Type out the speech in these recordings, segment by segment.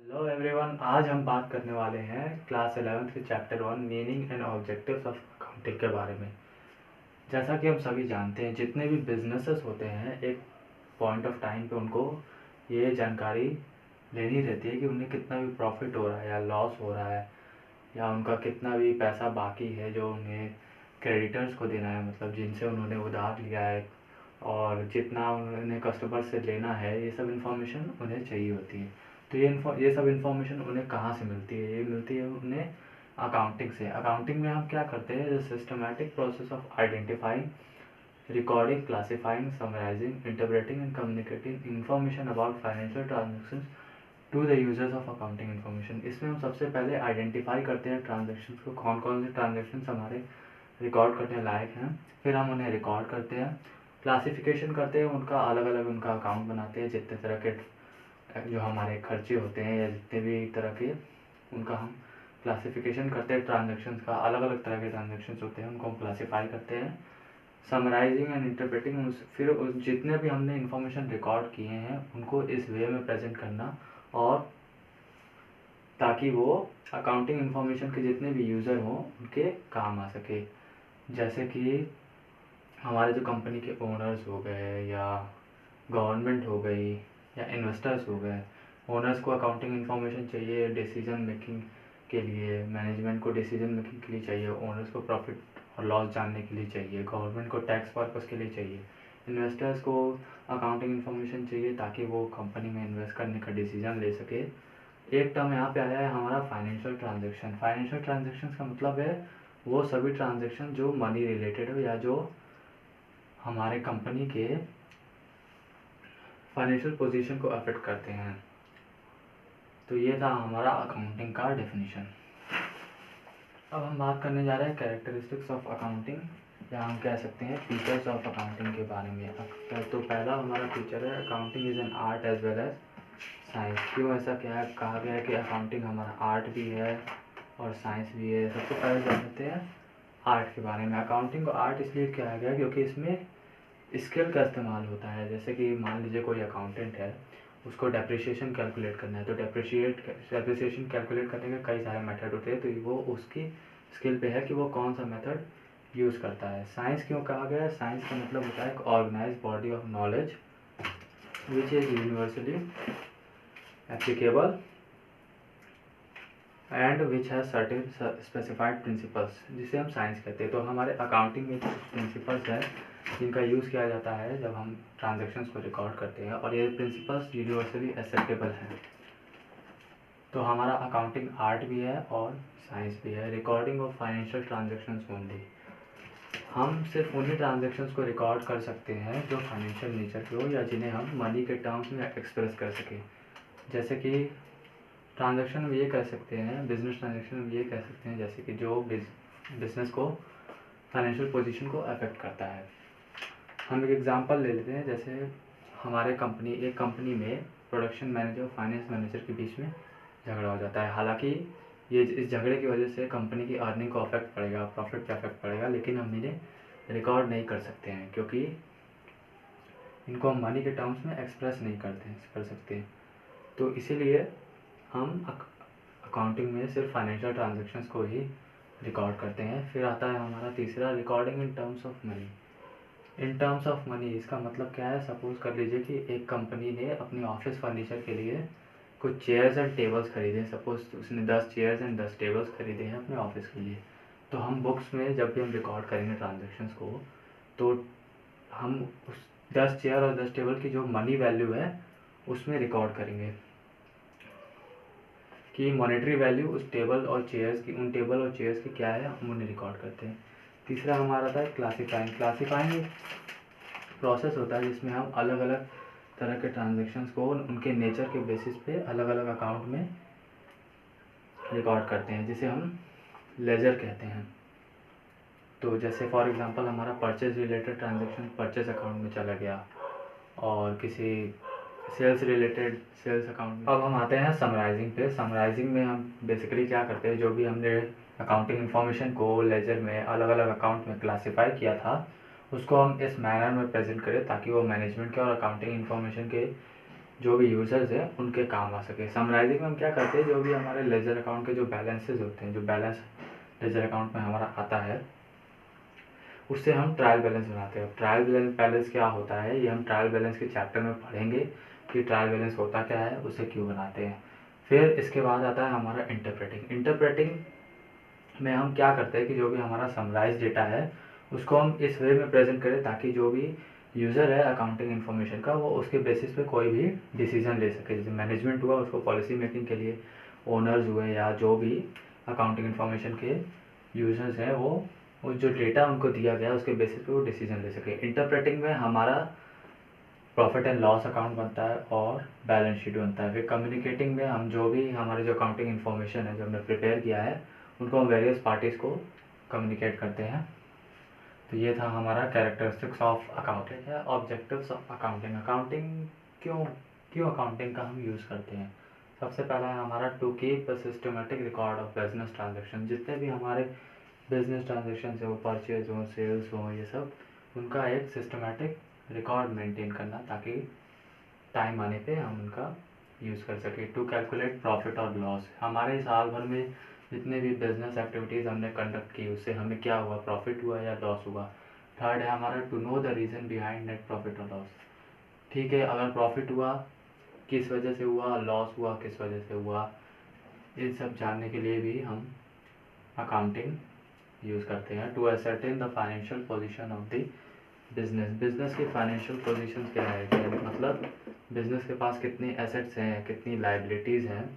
Hello everyone, आज हम बात करने वाले हैं क्लास 11th के chapter 1 meaning and objectives of accounting के बारे में। जैसा कि हम सभी जानते हैं, जितने भी बिजनेसेस होते हैं एक पॉइंट ऑफ टाइम पे उनको ये जानकारी लेनी रहती है कि उन्हें कितना भी प्रॉफिट हो रहा है या लॉस हो रहा है, या उनका कितना भी पैसा बाकी है जो उन्हें क्रेडिटर्स को देना है, मतलब जिनसे उन्होंने उधार लिया है, और जितना उन्हें कस्टमर से लेना है। ये सब इन्फॉर्मेशन उन्हें चाहिए होती है। तो ये सब इन्फॉर्मेशन उन्हें कहाँ से मिलती है? ये मिलती है उन्हें अकाउंटिंग से। अकाउंटिंग में हम क्या करते हैं? The systematic process of identifying, recording, classifying, summarising, interpreting and communicating information about financial transactions to the users of accounting information. इसमें हम सबसे पहले आइडेंटिफाई करते हैं ट्रांजेक्शन्स को, कौन कौन से ट्रांजेक्शन्स हमारे रिकॉर्ड करने लायक हैं। फिर हम उन्हें रिकॉर्ड करते हैं, क्लासिफिकेशन करते हैं, उनका अलग अलग उनका अकाउंट बनाते हैं। जितने तरह के जो हमारे खर्चे होते हैं या जितने भी तरह के, उनका हम क्लासिफिकेशन करते हैं। ट्रांजेक्शन्स का अलग अलग तरह के ट्रांजेक्शन्स होते हैं, उनको हम क्लासीफाई करते हैं। समराइजिंग एंड इंटरप्रेटिंग, फिर जितने भी हमने इन्फॉर्मेशन रिकॉर्ड किए हैं उनको इस वे में प्रेजेंट करना, और ताकि वो अकाउंटिंग इन्फॉर्मेशन के जितने भी यूज़र हों उनके काम आ सके। जैसे कि हमारे जो कंपनी के ओनर्स हो गए, या गवर्नमेंट हो गई, या इन्वेस्टर्स हो गए। ओनर्स को अकाउंटिंग इन्फॉर्मेशन चाहिए डिसीजन मेकिंग के लिए, मैनेजमेंट को डिसीजन मेकिंग के लिए चाहिए, ओनर्स को प्रॉफिट और लॉस जानने के लिए चाहिए, गवर्नमेंट को टैक्स पर्पस के लिए चाहिए, इन्वेस्टर्स को अकाउंटिंग इन्फॉर्मेशन चाहिए ताकि वो कंपनी में इन्वेस्ट करने का डिसीजन ले सके। एक टर्म यहाँ पे आया है हमारा फाइनेंशियल ट्रांजेक्शन। फाइनेंशियल ट्रांजेक्शन का मतलब है वो सभी ट्रांजेक्शन जो मनी रिलेटेड हो, या जो हमारे कंपनी के फाइनेंशियल पोजीशन को अफेक्ट करते हैं। तो ये था हमारा अकाउंटिंग का डेफिनेशन। अब हम बात करने जा रहे हैं कैरेक्टरिस्टिक्स ऑफ अकाउंटिंग, या हम कह सकते हैं फीचर्स ऑफ अकाउंटिंग के बारे में। तो पहला हमारा फीचर है accounting is an art as well as science. क्यों ऐसा क्या है कहा गया है कि अकाउंटिंग हमारा आर्ट भी है और साइंस भी है? सबसे पहले जानते हैं आर्ट के बारे में। अकाउंटिंग को आर्ट इसलिए कहा गया क्योंकि इसमें स्केल का इस्तेमाल होता है। जैसे कि मान लीजिए कोई अकाउंटेंट है, उसको डेप्रिसिएशन कैलकुलेट करना है, तो डेप्रिसिएशन कैलकुलेट करने के कई सारे मेथड होते हैं, तो वो उसकी स्किल पे है कि वो कौन सा मेथड यूज़ करता है। साइंस क्यों कहा गया है? साइंस का मतलब होता है एक organise body of knowledge which is universally applicable and which has certain specified principles, जिसे हम साइंस कहते हैं। तो हमारे अकाउंटिंग में कुछ प्रिंसिपल्स हैं जिनका यूज़ किया जाता है जब हम ट्रांजैक्शंस को रिकॉर्ड करते हैं, और ये प्रिंसिपल्स यूनिवर्सली एक्सेप्टेबल हैं। तो हमारा अकाउंटिंग आर्ट भी है और साइंस भी है। Recording of financial transactions only, हम सिर्फ उन्हीं ट्रांजैक्शंस को रिकॉर्ड कर सकते हैं जो फाइनेंशियल नेचर के हो, या जिन्हें हम मनी के टर्म्स में एक्सप्रेस कर सकें। जैसे कि ट्रांजैक्शन में ये कह सकते हैं, बिजनेस ट्रांजैक्शन में ये कह सकते हैं, जैसे कि जो बिजनेस को फाइनेंशियल पोजीशन को अफेक्ट करता है। हम एक एग्जांपल ले लेते हैं। जैसे एक कंपनी में प्रोडक्शन मैनेजर और फाइनेंस मैनेजर के बीच में झगड़ा हो जाता है। हालांकि ये इस झगड़े की वजह से कंपनी की अर्निंग को अफेक्ट पड़ेगा, प्रॉफिट पे अफेक्ट पड़ेगा, लेकिन हम इन्हें रिकॉर्ड नहीं कर सकते हैं क्योंकि इनको हम मनी के टर्म्स में एक्सप्रेस नहीं कर सकते। तो इसीलिए हम अकाउंटिंग में सिर्फ फाइनेंशियल ट्रांजैक्शंस को ही रिकॉर्ड करते हैं। फिर आता है हमारा तीसरा, recording in terms of money. In terms of money इसका मतलब क्या है? सपोज कर लीजिए कि एक कंपनी ने अपनी ऑफिस फर्नीचर के लिए कुछ चेयर्स एंड टेबल्स खरीदे। सपोज उसने 10 चेयर्स एंड 10 टेबल्स खरीदे हैं अपने ऑफिस के लिए। तो हम बुक्स में जब भी हम रिकॉर्ड करेंगे ट्रांजेक्शन्स को, तो हम उस 10 चेयर और 10 टेबल की जो मनी वैल्यू है उसमें रिकॉर्ड करेंगे कि मॉनेटरी वैल्यू उस टेबल और चेयर्स की, उन टेबल और चेयर्स की क्या है, हम उन्हें रिकॉर्ड करते हैं। तीसरा हमारा था क्लासीफाइंग। क्लासीफाइंग प्रोसेस होता है जिसमें हम अलग अलग तरह के ट्रांजेक्शन्स को उनके नेचर के बेसिस पे अलग अलग अकाउंट में रिकॉर्ड करते हैं, जिसे हम लेजर कहते हैं। तो जैसे फॉर एग्जांपल हमारा purchase related transaction purchase account में चला गया, और किसी सेल्स रिलेटेड सेल्स अकाउंट में। अब हम आते हैं समराइजिंग पे। समराइजिंग में हम बेसिकली क्या करते हैं, जो भी हमने अकाउंटिंग इन्फॉर्मेशन को लेजर में अलग अलग अकाउंट में क्लासीफाई किया था, उसको हम इस मैनर में प्रेजेंट करें ताकि वो मैनेजमेंट के और अकाउंटिंग इन्फॉर्मेशन के जो भी यूज़र्स हैं उनके काम आ सके। समराइजिंग में हम क्या करते हैं, जो भी हमारे लेजर अकाउंट के जो बैलेंसेस होते हैं, जो बैलेंस लेजर अकाउंट में हमारा आता है, उससे हम ट्रायल बैलेंस बनाते हैं। ट्रायल बैलेंस क्या होता है, ये हम ट्रायल बैलेंस के चैप्टर में पढ़ेंगे कि ट्रायल बैलेंस होता क्या है, उसे क्यों बनाते हैं। फिर इसके बाद आता है हमारा इंटरप्रेटिंग। इंटरप्रेटिंग में हम क्या करते हैं कि जो भी हमारा समराइज डेटा है उसको हम इस वे में प्रेजेंट करें ताकि जो भी यूज़र है अकाउंटिंग इन्फॉर्मेशन का, वो उसके बेसिस पे कोई भी डिसीजन ले सके। जैसे मैनेजमेंट हुआ, उसको पॉलिसी मेकिंग के लिए ओनर्स हुए या जो भी अकाउंटिंग इन्फॉर्मेशन के यूजर्स हैं, वो जो डेटा उनको दिया गया उसके बेसिस पे वो डिसीजन ले सके। इंटरप्रेटिंग में हमारा प्रॉफिट एंड लॉस अकाउंट बनता है और बैलेंस शीट बनता है। फिर कम्युनिकेटिंग में हम जो भी हमारे जो अकाउंटिंग इन्फॉर्मेशन है जो हमने प्रिपेयर किया है उनको हम वेरियस पार्टीज़ को कम्युनिकेट करते हैं। तो ये था हमारा कैरेक्टरिस्टिक्स ऑफ अकाउंटिंग है, ऑब्जेक्टिव्स ऑफ अकाउंटिंग। अकाउंटिंग क्यों क्यों अकाउंटिंग का हम यूज़ करते हैं। सबसे पहला है हमारा to keep a systematic record of business transaction. जितने भी हमारे बिजनेस ट्रांजेक्शन है, वो परचेज हो, सेल्स हो, ये सब उनका एक सिस्टमेटिक रिकॉर्ड मेंटेन करना ताकि टाइम आने पे हम उनका यूज़ कर सकें। टू कैलकुलेट प्रॉफिट और लॉस। हमारे साल भर में जितने भी बिजनेस एक्टिविटीज़ हमने कंडक्ट की उससे हमें क्या हुआ, प्रॉफिट हुआ या लॉस हुआ। थर्ड है हमारा to know the reason behind net profit और लॉस। ठीक है, अगर प्रॉफिट हुआ किस वजह से हुआ, लॉस हुआ किस वजह से हुआ, इन सब जानने के लिए भी हम अकाउंटिंग यूज़ करते हैं। To ascertain the financial position of the business की फाइनेंशियल पोजीशन क्या है, मतलब बिजनेस के पास कितने एसेट्स हैं, कितनी लाइबिलिटीज़ हैं,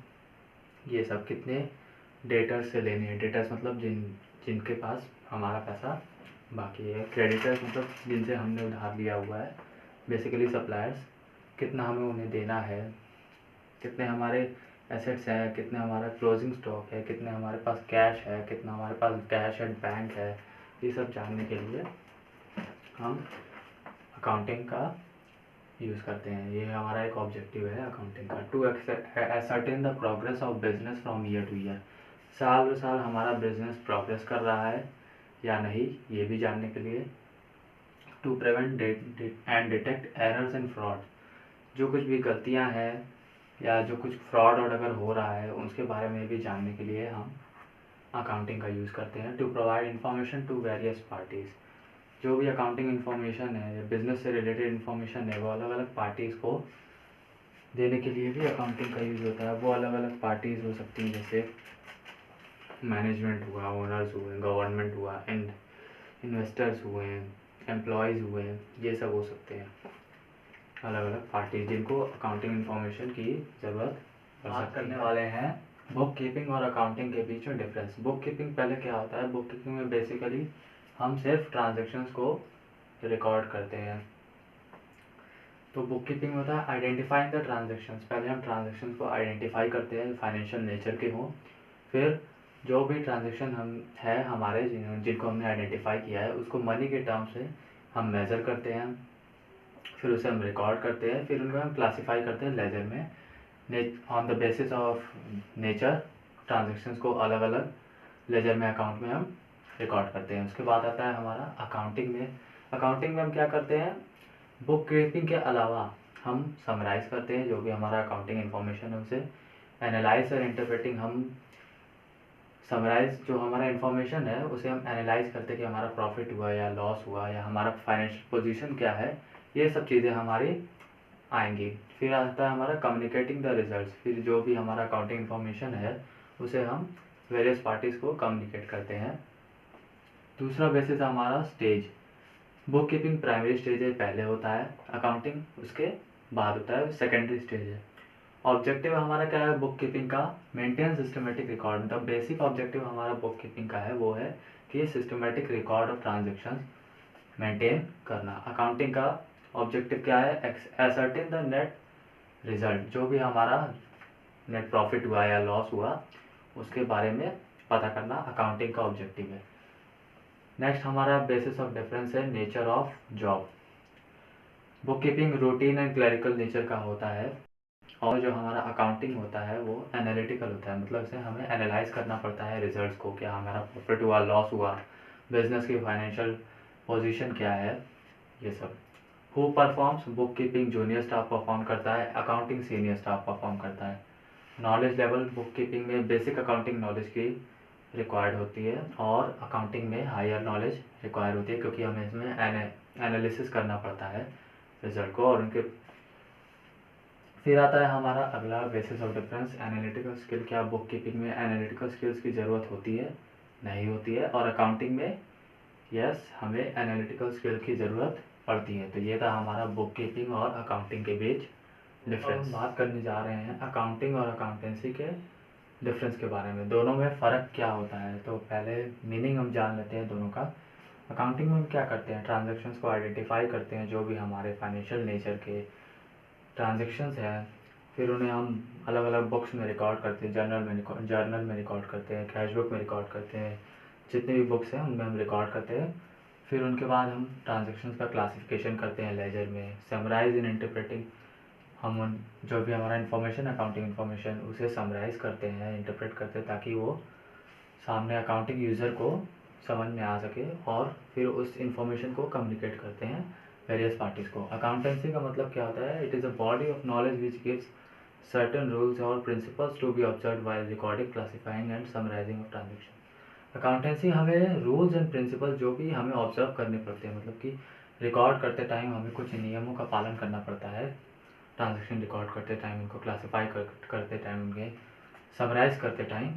ये सब कितने डेटर्स से लेने हैं। डेटर्स मतलब जिनके पास हमारा पैसा बाकी है। क्रेडिटर्स मतलब जिनसे हमने उधार लिया हुआ है, बेसिकली सप्लायर्स, कितना हमें उन्हें देना है, कितने हमारे एसेट्स हैं, कितने हमारा क्लोजिंग स्टॉक है, कितने हमारे पास कैश है, कितना हमारे पास कैश एट बैंक है। ये सब जानने के लिए हम अकाउंटिंग का यूज़ करते हैं। ये हमारा एक ऑब्जेक्टिव है अकाउंटिंग का। To ascertain the progress of business from year to year. साल साल हमारा बिजनेस प्रोग्रेस कर रहा है या नहीं, ये भी जानने के लिए। To prevent and detect errors and fraud. जो कुछ भी गलतियां हैं या जो कुछ फ्रॉड और अगर हो रहा है उसके बारे में भी जानने के लिए हम अकाउंटिंग का यूज़ करते हैं। To provide information to various parties. जो भी अकाउंटिंग इन्फॉर्मेशन है या बिजनेस से रिलेटेड इन्फॉर्मेशन है वो अलग अलग पार्टीज़ को देने के लिए भी अकाउंटिंग का यूज़ होता है। वो अलग अलग पार्टीज़ हो सकती हैं, जैसे मैनेजमेंट हुआ, ओनर्स हुए, गवर्नमेंट हुआ, एंड इन्वेस्टर्स हुए, एम्प्लॉयज़ हुए, ये सब हो सकते हैं अलग अलग पार्टीज जिनको अकाउंटिंग इन्फॉर्मेशन की ज़रूरत पड़ सकती है। करने वाले हैं बुक कीपिंग और अकाउंटिंग के बीच में डिफरेंस। बुक कीपिंग पहले क्या होता है, बुक कीपिंग में बेसिकली हम सिर्फ ट्रांजेक्शन्स को रिकॉर्ड करते हैं। तो बुक कीपिंग होता है आइडेंटिफाइंग द ट्रांजेक्शन्स। पहले हम ट्रांजेक्शन्स को आइडेंटिफाई करते हैं फाइनेंशियल नेचर के हों। फिर जो भी ट्रांजेक्शन हम है हमारे जिनको हमने आइडेंटिफाई किया है उसको मनी के टर्म्स से हम मेज़र करते हैं, फिर उसे हम रिकॉर्ड करते हैं, फिर उनको हम क्लासीफाई करते हैं लेजर में। On the basis of nature transactions को अलग अलग लेजर में अकाउंट में हम रिकॉर्ड करते हैं। उसके बाद आता है हमारा अकाउंटिंग में। अकाउंटिंग में हम क्या करते हैं, बुक कीपिंग के अलावा हम समराइज़ करते हैं जो भी हमारा अकाउंटिंग इन्फॉर्मेशन है उसे। एनालाइज और इंटरप्रेटिंग, हम समराइज जो हमारा इन्फॉर्मेशन है उसे हम एनालाइज करते हैं कि हमारा प्रॉफिट हुआ या लॉस हुआ या हमारा फाइनेंशियल पोजीशन क्या है, ये सब चीज़ें हमारी आएंगी। फिर आता है हमारा कम्युनिकेटिंग द रिजल्ट्स। फिर जो भी हमारा अकाउंटिंग इन्फॉर्मेशन है उसे हम वेरियस पार्टीज़ को कम्युनिकेट करते हैं। दूसरा बेसिस हमारा stage. Book keeping primary stage है, पहले होता है, अकाउंटिंग उसके बाद होता है, सेकेंडरी स्टेज है। ऑब्जेक्टिव हमारा क्या है बुक कीपिंग का, मेंटेन सिस्टमेटिक रिकॉर्ड। मतलब बेसिक ऑब्जेक्टिव हमारा बुक कीपिंग का है वो है कि systematic record of transactions maintain करना। अकाउंटिंग का ऑब्जेक्टिव क्या है, असर्टेन द नेट रिजल्ट। जो भी हमारा नेट प्रॉफिट हुआ या लॉस हुआ उसके बारे में पता करना अकाउंटिंग का ऑब्जेक्टिव है। नेक्स्ट हमारा बेसिस ऑफ डिफरेंस है nature of job. Book keeping routine and clerical nature का होता है और जो हमारा अकाउंटिंग होता है वो एनालिटिकल होता है। मतलब इसे हमें एनालाइज करना पड़ता है रिजल्ट्स को, क्या हमारा प्रॉफिट हुआ, लॉस हुआ, बिजनेस की फाइनेंशियल पोजीशन क्या है, ये सब। Who performs book keeping junior staff perform करता है, अकाउंटिंग सीनियर स्टाफ परफॉर्म करता है। नॉलेज लेवल बुक कीपिंग में बेसिक अकाउंटिंग नॉलेज की रिक्वायर्ड होती है और अकाउंटिंग में हायर नॉलेज रिक्वायर होती है, क्योंकि हमें इसमें एनालिसिस करना पड़ता है रिजल्ट को और उनके। फिर आता है हमारा अगला basis of difference, analytical skill. क्या बुक कीपिंग में एनालिटिकल स्किल्स की ज़रूरत होती है? नहीं होती है। और अकाउंटिंग में यस, हमें एनालिटिकल स्किल की ज़रूरत पड़ती है। तो ये था हमारा बुक कीपिंग और अकाउंटिंग के बीच डिफरेंस। हम बात करने जा रहे हैं अकाउंटिंग और अकाउंटेंसी के डिफरेंस के बारे में, दोनों में फ़र्क क्या होता है। तो पहले मीनिंग हम जान लेते हैं दोनों का। अकाउंटिंग में हम क्या करते हैं, ट्रांजैक्शंस को आइडेंटिफाई करते हैं, जो भी हमारे फाइनेंशियल नेचर के ट्रांजैक्शंस हैं, फिर उन्हें हम अलग अलग बुक्स में रिकॉर्ड करते हैं, जर्नल में रिकॉर्ड करते हैं, कैश बुक में रिकॉर्ड करते हैं, जितने भी बुक्स हैं उनमें हम रिकॉर्ड करते हैं। फिर उनके बाद हम ट्रांजैक्शंस का क्लासिफिकेशन करते हैं लेजर में। समराइज इन इंटरप्रेटिंग, हम उन जो भी हमारा इन्फॉर्मेशन, अकाउंटिंग इन्फॉर्मेशन, उसे समराइज़ करते हैं, इंटरप्रेट करते हैं, ताकि वो सामने अकाउंटिंग यूज़र को समझ में आ सके, और फिर उस इन्फॉर्मेशन को कम्युनिकेट करते हैं वेरियस पार्टीज़ को। अकाउंटेंसी का मतलब क्या होता है, it is a body of knowledge which gives certain rules और principles to be observe while recording, classifying and summarising of transaction. Accountancy हमें रूल्स एंड प्रिंसिपल जो भी हमें ऑब्जर्व करने पड़ते हैं, मतलब कि रिकॉर्ड करते टाइम हमें कुछ नियमों का पालन करना पड़ता है, ट्रांजेक्शन रिकॉर्ड करते टाइम, उनको क्लासीफाई करते टाइम, उनके समराइज़ करते टाइम।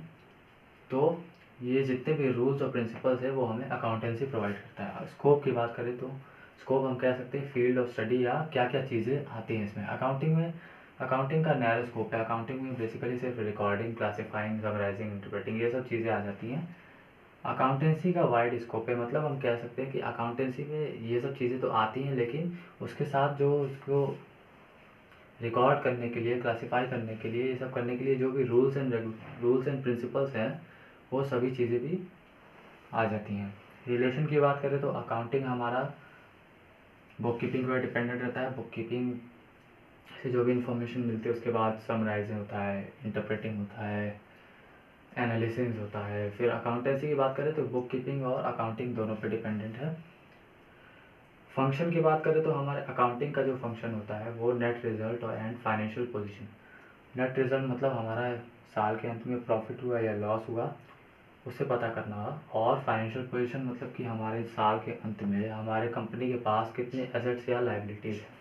तो ये जितने भी रूल्स और प्रिंसिपल्स है वो हमें अकाउंटेंसी प्रोवाइड करता है। स्कोप की बात करें तो स्कोप हम कह सकते हैं फील्ड ऑफ स्टडी, या क्या क्या चीज़ें आती हैं इसमें। अकाउंटिंग का नैरो स्कोप है। अकाउंटिंग में बेसिकली सिर्फ रिकॉर्डिंग, क्लासीफाइंग, समराइजिंग, इंटरप्रेटिंग, ये सब चीज़ें आ जाती हैं। अकाउंटेंसी का वाइड स्कोप है, मतलब हम कह सकते हैं कि अकाउंटेंसी में ये सब चीज़ें तो आती हैं, लेकिन उसके साथ जो उसको रिकॉर्ड करने के लिए, क्लासीफाई करने के लिए, ये सब करने के लिए जो भी रूल्स एंड प्रिंसिपल्स हैं, वो सभी चीज़ें भी आ जाती हैं। रिलेशन की बात करें तो अकाउंटिंग हमारा बुक कीपिंग पर डिपेंडेंट रहता है। बुक कीपिंग से जो भी इंफॉर्मेशन मिलती है उसके बाद समराइजिंग होता है, इंटरप्रेटिंग होता है, एनालिसिस होता है। फिर अकाउंटेंसी की बात करें तो बुक कीपिंग और अकाउंटिंग दोनों पे डिपेंडेंट है। फंक्शन की बात करें तो हमारे अकाउंटिंग का जो फंक्शन होता है वो नेट रिजल्ट और and financial position. Net result मतलब हमारा साल के अंत में प्रॉफिट हुआ या लॉस हुआ, उसे पता करना। और फाइनेंशियल पोजीशन मतलब कि हमारे साल के अंत में हमारे कंपनी के पास कितने एसेट्स या लायबिलिटीज़ हैं,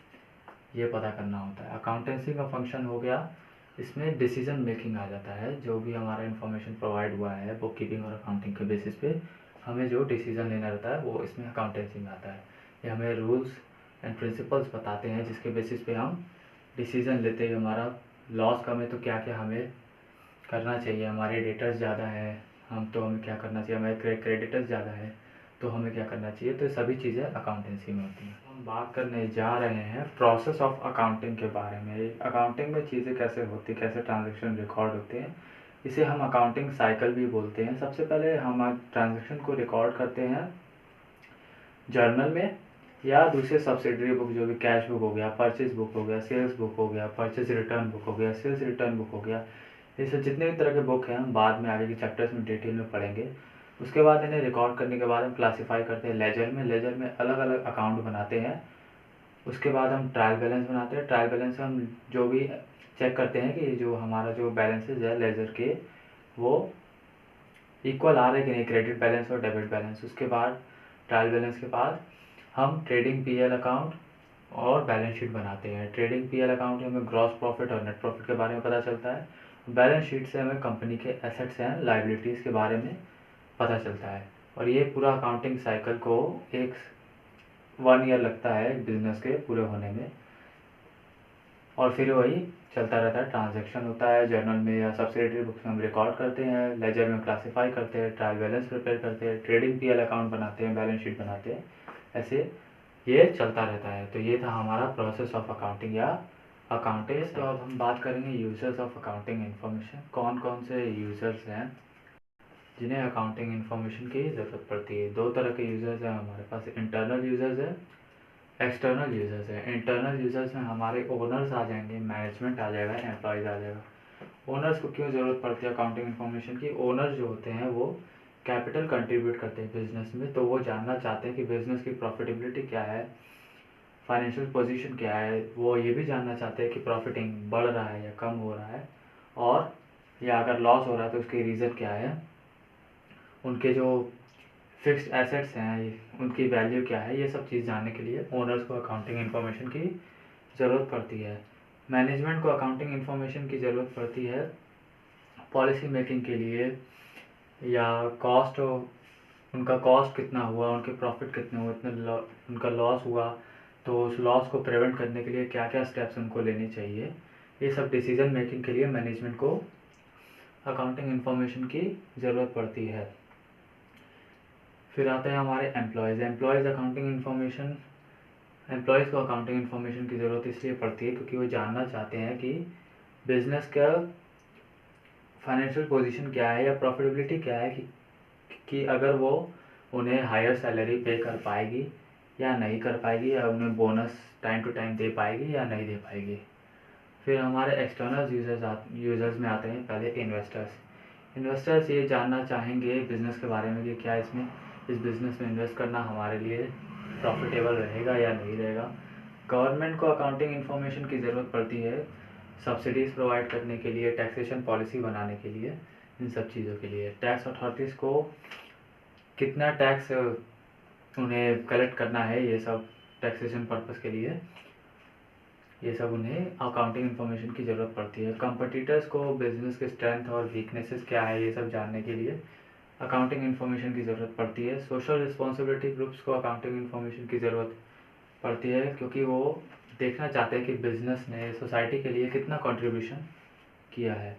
ये पता करना होता है। अकाउंटेंसी का फंक्शन हो गया, इसमें डिसीजन मेकिंग आ जाता है। जो भी हमारा इन्फॉर्मेशन प्रोवाइड हुआ है बुक कीपिंग और अकाउंटिंग के बेसिस पे, हमें जो डिसीजन लेना रहता है वो इसमें अकाउंटेंसी में आता है। ये हमें रूल्स एंड प्रिंसिपल्स बताते हैं जिसके बेसिस पे हम डिसीजन लेते हैं। हमारा लॉस कम है तो क्या क्या हमें करना चाहिए, हमारे डेटर्स ज़्यादा है तो हमें क्या करना चाहिए, हमारे क्रेडिटर्स ज़्यादा है तो हमें क्या करना चाहिए। तो सभी चीज़ें अकाउंटेंसी में होती हैं। हम बात करने जा रहे हैं प्रोसेस ऑफ अकाउंटिंग के बारे में। अकाउंटिंग में चीज़ें कैसे होती, कैसे ट्रांजैक्शन रिकॉर्ड होते हैं, इसे हम अकाउंटिंग साइकिल भी बोलते हैं। सबसे पहले हम ट्रांजैक्शन को रिकॉर्ड करते हैं जर्नल में या दूसरे सब्सिडरी बुक, जो भी कैश बुक हो गया, परचेज बुक हो गया, सेल्स बुक हो गया, परचेज रिटर्न बुक हो गया, सेल्स रिटर्न बुक हो गया। ऐसे जितने भी तरह के बुक हैं हम बाद में आगे के चैप्टर्स में डिटेल में पढ़ेंगे। उसके बाद इन्हें रिकॉर्ड करने के बाद हम क्लासीफाई करते हैं लेजर में अलग अलग अकाउंट बनाते हैं। उसके बाद हम ट्रायल बैलेंस बनाते हैं। ट्रायल बैलेंस हम जो भी चेक करते हैं कि जो हमारा जो बैलेंसेज है लेजर के, वो इक्वल आ रहे कि नहीं, क्रेडिट बैलेंस और डेबिट बैलेंस। उसके बाद ट्रायल बैलेंस के बाद हम ट्रेडिंग पीएल अकाउंट और बैलेंस शीट बनाते हैं। ट्रेडिंग पीएल अकाउंट में हमें ग्रॉस प्रॉफिट और नेट प्रॉफिट के बारे में पता चलता है। बैलेंस शीट से हमें कंपनी के एसेट्स एंड लायबिलिटीज़ के बारे में पता चलता है। और ये पूरा अकाउंटिंग साइकिल को एक 1 ईयर लगता है बिजनेस के पूरे होने में। और फिर वही चलता रहता है। ट्रांजैक्शन होता है जर्नल में या सब्सिडरी बुक्स में हम रिकॉर्ड करते हैं, लेजर में क्लासीफाई करते हैं, ट्रायल बैलेंस प्रिपेयर करते हैं, ट्रेडिंग पीएल अकाउंट बनाते हैं, बैलेंस शीट बनाते हैं। ऐसे ये चलता रहता है। तो ये था हमारा प्रोसेस ऑफ अकाउंटिंग या अकाउंटिंग। तो अब हम बात करेंगे यूजर्स ऑफ अकाउंटिंग इन्फॉर्मेशन। कौन कौन से यूज़र्स हैं जिन्हें अकाउंटिंग इन्फॉर्मेशन की ज़रूरत पड़ती है। 2 तरह के यूज़र्स हैं हमारे पास, इंटरनल यूज़र्स है, एक्सटर्नल यूज़र्स है। इंटरनल यूज़र्स में हमारे ओनर्स आ जाएंगे, मैनेजमेंट आ जाएगा, एम्प्लॉयज़ आ जाएगा। ओनर्स को क्यों ज़रूरत पड़ती है अकाउंटिंग इन्फॉर्मेशन की? ओनर्स जो होते हैं वो कैपिटल कंट्रीब्यूट करते हैं बिजनेस में, तो वो जानना चाहते हैं कि बिज़नेस की प्रॉफिटेबिलिटी क्या है, फाइनेंशियल पोजीशन क्या है, वो ये भी जानना चाहते हैं कि प्रॉफिटिंग बढ़ रहा है या कम हो रहा है, और या अगर लॉस हो रहा है तो उसके रीज़न क्या है, उनके जो फिक्स्ड एसेट्स हैं उनकी वैल्यू क्या है, ये सब चीज़ जानने के लिए ओनर्स को अकाउंटिंग इन्फॉर्मेशन की ज़रूरत पड़ती है। मैनेजमेंट को अकाउंटिंग इन्फॉर्मेशन की ज़रूरत पड़ती है पॉलिसी मेकिंग के लिए, या कॉस्ट, उनका कॉस्ट कितना हुआ, उनके प्रॉफिट कितने हुए, उनका लॉस हुआ तो उस लॉस को प्रिवेंट करने के लिए क्या क्या स्टेप्स उनको लेने चाहिए, ये सब डिसीजन मेकिंग के लिए मैनेजमेंट को अकाउंटिंग इन्फॉर्मेशन की ज़रूरत पड़ती है। फिर आते हैं हमारे एम्प्लॉयज़ को अकाउंटिंग इन्फॉर्मेशन की ज़रूरत इसलिए पड़ती है क्योंकि वो जानना चाहते हैं कि बिज़नेस का फाइनेंशियल पोजीशन क्या है या प्रॉफिटेबिलिटी क्या है, कि अगर वो उन्हें हायर सैलरी पे कर पाएगी या नहीं कर पाएगी, या उन्हें बोनस टाइम टू टाइम दे पाएगी या नहीं दे पाएगी। फिर हमारे एक्सटर्नल यूज़र्स में आते हैं पहले इन्वेस्टर्स ये जानना चाहेंगे बिज़नेस के बारे में कि क्या इस बिज़नेस में इन्वेस्ट करना हमारे लिए प्रॉफिटेबल रहेगा या नहीं रहेगा। गवर्नमेंट को अकाउंटिंग इन्फॉर्मेशन की ज़रूरत पड़ती है सब्सिडीज़ प्रोवाइड करने के लिए, टैक्सेशन पॉलिसी बनाने के लिए, इन सब चीज़ों के लिए। टैक्स अथॉरिटीज़ को कितना टैक्स उन्हें कलेक्ट करना है, ये सब टैक्सेशन पर्पस के लिए, ये सब उन्हें अकाउंटिंग इन्फॉर्मेशन की ज़रूरत पड़ती है। कंपटीटर्स को बिजनेस के स्ट्रेंथ और वीकनेसेस क्या है, ये सब जानने के लिए अकाउंटिंग इन्फॉर्मेशन की ज़रूरत पड़ती है। सोशल रिस्पॉन्सिबिलिटी ग्रुप्स को अकाउंटिंग इन्फॉर्मेशन की ज़रूरत पड़ती है क्योंकि वो देखना चाहते हैं कि बिज़नेस ने सोसाइटी के लिए कितना कंट्रीब्यूशन किया है।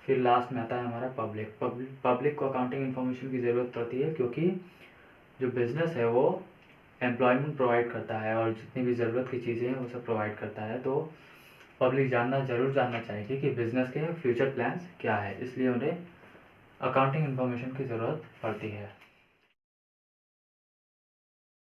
फिर लास्ट में आता है हमारा पब्लिक को अकाउंटिंग इन्फॉर्मेशन की ज़रूरत पड़ती है क्योंकि जो बिज़नेस है वो एम्प्लॉयमेंट प्रोवाइड करता है और जितनी भी ज़रूरत की चीज़ें हैं वो सब प्रोवाइड करता है, तो पब्लिक ज़रूर जानना चाहिए कि बिज़नेस के फ्यूचर प्लान्स क्या है, इसलिए उन्हें अकाउंटिंग इन्फॉर्मेशन की ज़रूरत पड़ती है।